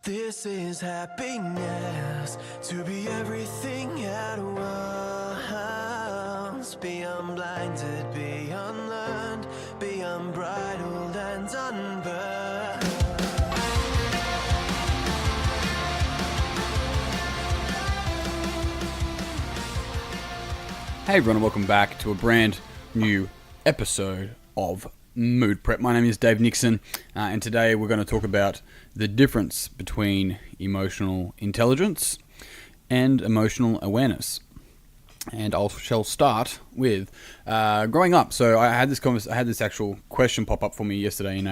This is happiness, to be everything at once. Be unblinded, be unlearned, be unbridled and unburned. Hey everyone, and welcome back to a brand new episode of Mood Prep. My name is Dave Nixon, and today we're going to talk about the difference between emotional intelligence and emotional awareness. And I shall start with growing up. So I had this actual question pop up for me yesterday in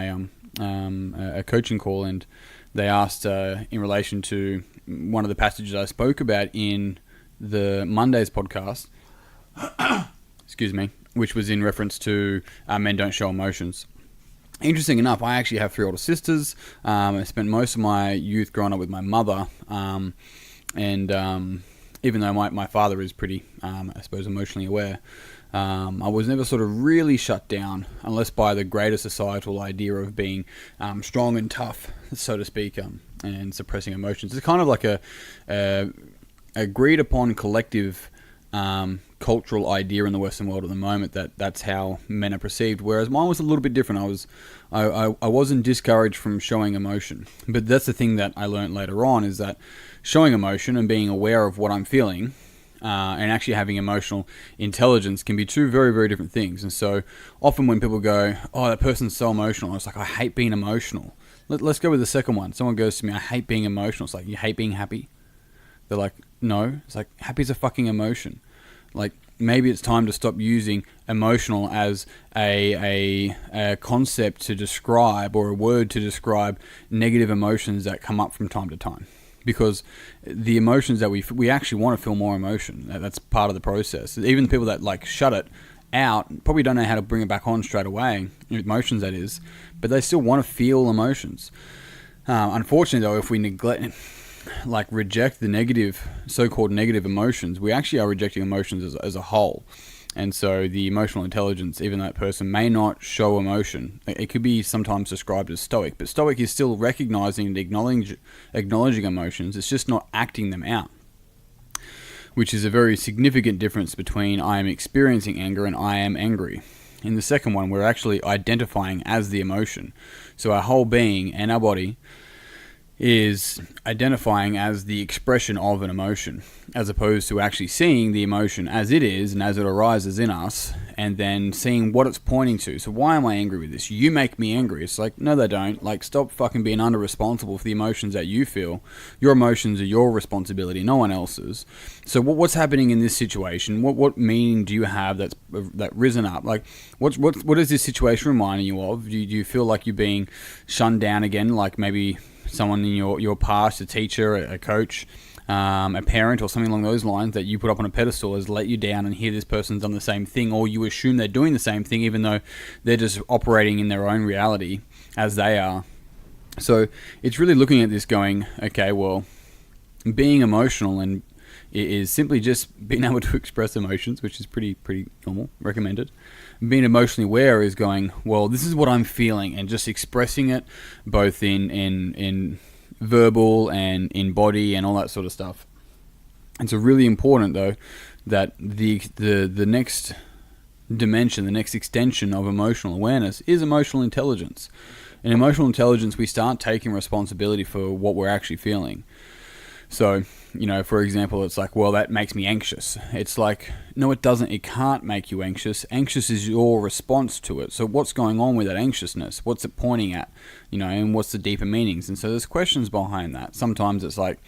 a coaching call, and they asked in relation to one of the passages I spoke about in the Monday's podcast. Excuse me, which was in reference to men don't show emotions. Interesting enough, I actually have 3 older sisters. I spent most of my youth growing up with my mother, and even though my father is pretty, I suppose, emotionally aware, I was never sort of really shut down, unless by the greater societal idea of being strong and tough, so to speak, and suppressing emotions. It's kind of like a agreed upon collective cultural idea in the Western world at the moment that's how men are perceived, whereas mine was a little bit different. I wasn't discouraged from showing emotion, but that's the thing that I learned later on, is that showing emotion and being aware of what I'm feeling and actually having emotional intelligence can be 2 very, very different things. And so often when people go, oh, that person's so emotional, it's like, I hate being emotional. Let's go with the second one. Someone goes to me, I hate being emotional. It's like, you hate being happy? They're like, no. It's like, happy is a fucking emotion. Like, maybe it's time to stop using emotional as a concept to describe, or a word to describe negative emotions that come up from time to time. Because the emotions that we actually want to feel more emotion. That's part of the process. Even the people that like shut it out probably don't know how to bring it back on straight away, emotions that is, but they still want to feel emotions. Unfortunately though, if we reject the negative, so-called negative emotions, we actually are rejecting emotions as a whole. And so the emotional intelligence, even though that person may not show emotion, it could be sometimes described as stoic, but stoic is still recognizing and acknowledging emotions. It's just not acting them out, which is a very significant difference between I am experiencing anger and I am angry. In the second one, we're actually identifying as the emotion. So our whole being and our body is identifying as the expression of an emotion, as opposed to actually seeing the emotion as it is and as it arises in us, and then seeing what it's pointing to. So why am I angry with this? You make me angry. It's like, no, they don't. Like, stop fucking being under-responsible for the emotions that you feel. Your emotions are your responsibility, no one else's. So what's happening in this situation? What meaning do you have that's risen up? Like, what is this situation reminding you of? Do you feel like you're being shunned down again, like maybe someone in your past, a teacher, a coach, a parent, or something along those lines that you put up on a pedestal has let you down, and here this person's done the same thing, or you assume they're doing the same thing even though they're just operating in their own reality as they are. So it's really looking at this going, okay, well, being emotional and is simply just being able to express emotions, which is pretty normal, recommended. Being emotionally aware is going, well, this is what I'm feeling, and just expressing it both in verbal and in body and all that sort of stuff. It's really important though that the next dimension, the next extension of emotional awareness is emotional intelligence. In emotional intelligence, we start taking responsibility for what we're actually feeling. So, for example, it's like, well, that makes me anxious. It's like, no, it doesn't. It can't make you anxious. Anxious is your response to it. So what's going on with that anxiousness? What's it pointing at? And what's the deeper meanings? And so there's questions behind that. Sometimes it's like,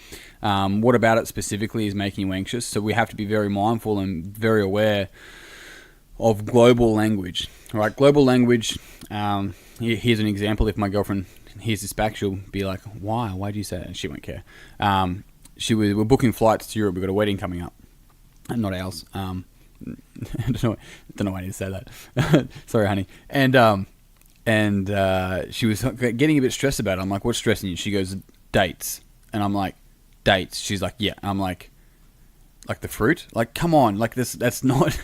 what about it specifically is making you anxious? So we have to be very mindful and very aware of global language. All right, global language. Here's an example. If my girlfriend hears this back, she'll be like, why? Why do you say that? And she won't care. We're booking flights to Europe. We've got a wedding coming up. Not ours. I don't know why I need to say that. Sorry, honey. And she was getting a bit stressed about it. I'm like, what's stressing you? She goes, dates. And I'm like, dates. She's like, yeah. I'm like, Like the fruit? Like, come on. Like, that's not...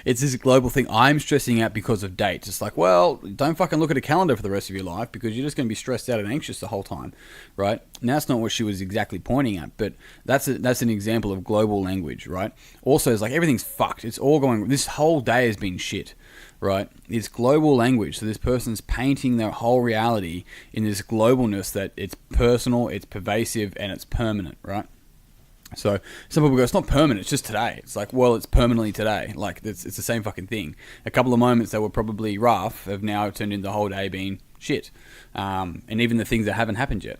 It's this global thing. I'm stressing out because of dates. It's like, well, don't fucking look at a calendar for the rest of your life because you're just going to be stressed out and anxious the whole time, right? And that's not what she was exactly pointing at, but that's an example of global language, right? Also, it's like everything's fucked. It's all going... This whole day has been shit, right? It's global language. So this person's painting their whole reality in this globalness that it's personal, it's pervasive, and it's permanent, right? So some people go, it's not permanent, it's just today. It's like, well, it's permanently today. Like, it's the same fucking thing. A couple of moments that were probably rough have now turned into the whole day being shit. And even the things that haven't happened yet.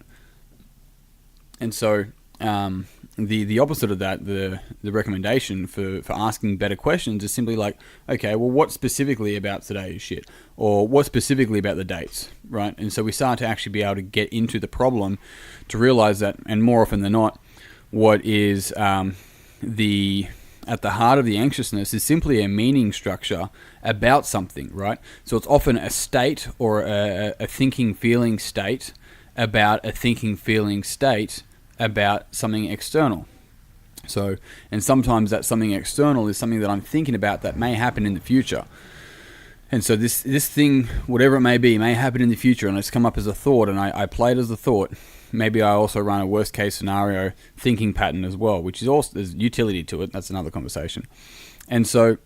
And so the opposite of that, the recommendation for asking better questions is simply like, okay, well, what specifically about today is shit? Or what specifically about the dates, right? And so we start to actually be able to get into the problem to realize that, and more often than not, what is at the heart of the anxiousness is simply a meaning structure about something, right? So it's often a state or a thinking feeling state about a thinking feeling state about something external. So, and sometimes that something external is something that I'm thinking about that may happen in the future. And so this thing, whatever it may be, may happen in the future, and it's come up as a thought, and I play it as a thought. Maybe I also run a worst case scenario thinking pattern as well, which is also, there's utility to it. That's another conversation. And so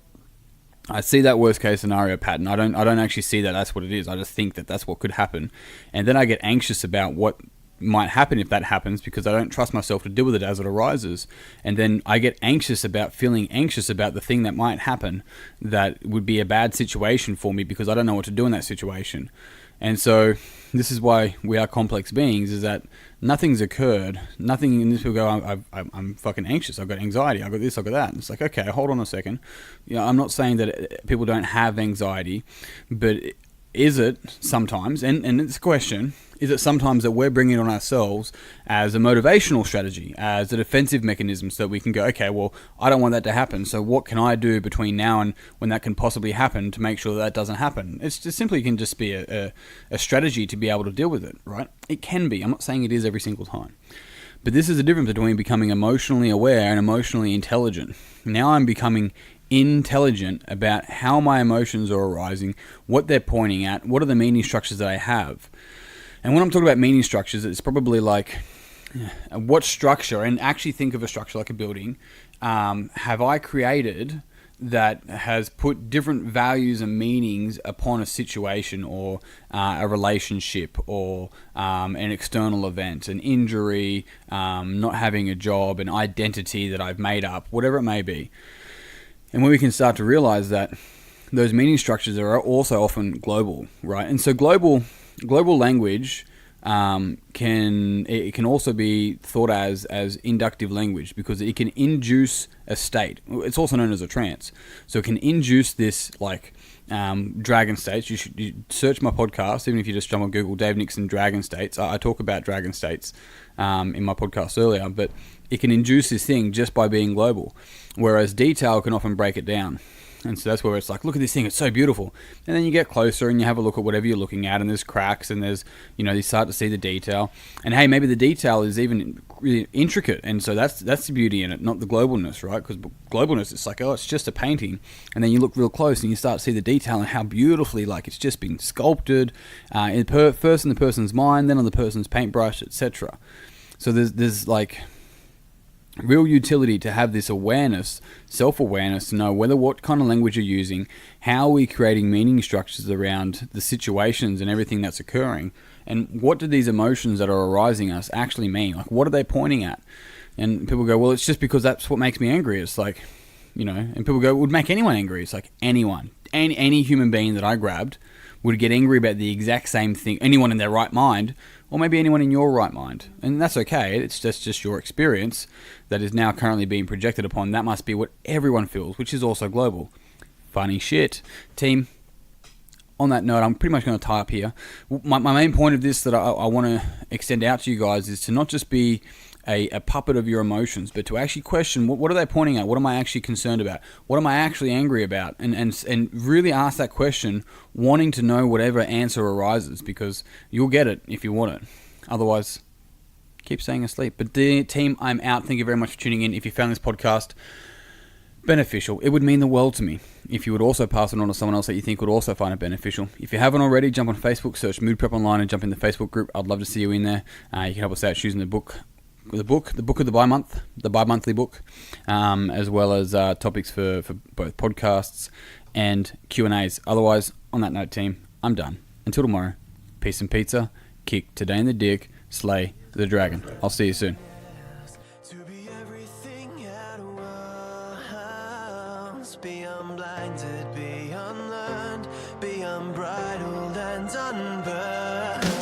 I see that worst case scenario pattern. I don't actually see that that's what it is. I just think that that's what could happen. And then I get anxious about what might happen if that happens because I don't trust myself to deal with it as it arises. And then I get anxious about feeling anxious about the thing that might happen that would be a bad situation for me because I don't know what to do in that situation. And so this is why we are complex beings, is that nothing's occurred. Nothing in this people go, I'm fucking anxious. I've got anxiety. I've got this, I've got that. And it's like, okay, hold on a second. You know, I'm not saying that people don't have anxiety, but is it sometimes, and it's a question, is it sometimes that we're bringing it on ourselves as a motivational strategy, as a defensive mechanism so that we can go, okay, well, I don't want that to happen, so what can I do between now and when that can possibly happen to make sure that doesn't happen? It's just simply can just be a strategy to be able to deal with it, right? It can be. I'm not saying it is every single time. But this is the difference between becoming emotionally aware and emotionally intelligent. Now I'm becoming intelligent about how my emotions are arising, what they're pointing at, what are the meaning structures that I have. And when I'm talking about meaning structures, it's probably like what structure, and actually think of a structure like a building, have I created that has put different values and meanings upon a situation or a relationship or an external event, an injury, not having a job, an identity that I've made up, whatever it may be. And when we can start to realize that those meaning structures are also often global, right? And so global language can also be thought as inductive language because it can induce a state. It's also known as a trance. So it can induce this like dragon states. You search my podcast, even if you just jump on Google, Dave Nixon dragon states. I talk about dragon states in my podcast earlier, but it can induce this thing just by being global, whereas detail can often break it down. And so that's where it's like, look at this thing, it's so beautiful. And then you get closer and you have a look at whatever you're looking at, and there's cracks and there's, you start to see the detail. And hey, maybe the detail is even really intricate. And so that's the beauty in it, not the globalness, right? Because globalness, it's like, oh, it's just a painting. And then you look real close and you start to see the detail and how beautifully, like, it's just been sculpted, first in the person's mind, then on the person's paintbrush, etc. So there's like real utility to have this awareness, self-awareness, to know what kind of language you're using, how are we creating meaning structures around the situations and everything that's occurring, and what do these emotions that are arising us actually mean? Like, what are they pointing at? And people go, well, it's just because that's what makes me angry. It's like, and people go, it would make anyone angry. It's like anyone, any human being that I grabbed would get angry about the exact same thing. Anyone in their right mind, or maybe anyone in your right mind. And that's okay. It's just your experience that is now currently being projected upon. That must be what everyone feels, which is also global. Funny shit. Team, on that note, I'm pretty much going to tie up here. My main point of this that I want to extend out to you guys is to not just be a puppet of your emotions, but to actually question what are they pointing at? What am I actually concerned about? What am I actually angry about? And really ask that question, wanting to know whatever answer arises, because you'll get it if you want it. Otherwise, keep staying asleep. But team, I'm out. Thank you very much for tuning in. If you found this podcast beneficial, it would mean the world to me if you would also pass it on to someone else that you think would also find it beneficial. If you haven't already, jump on Facebook, search Mood Prep Online, and jump in the Facebook group. I'd love to see you in there. You can help us out choosing the book of the bi-month, the bi-monthly book, as well as topics for both podcasts and Q&As. Otherwise, on that note, team, I'm done. Until tomorrow, peace and pizza, kick today in the dick, slay the dragon. I'll see you soon. to be everything at once. Be unblinded, be unlearned, be unbridled and unburned.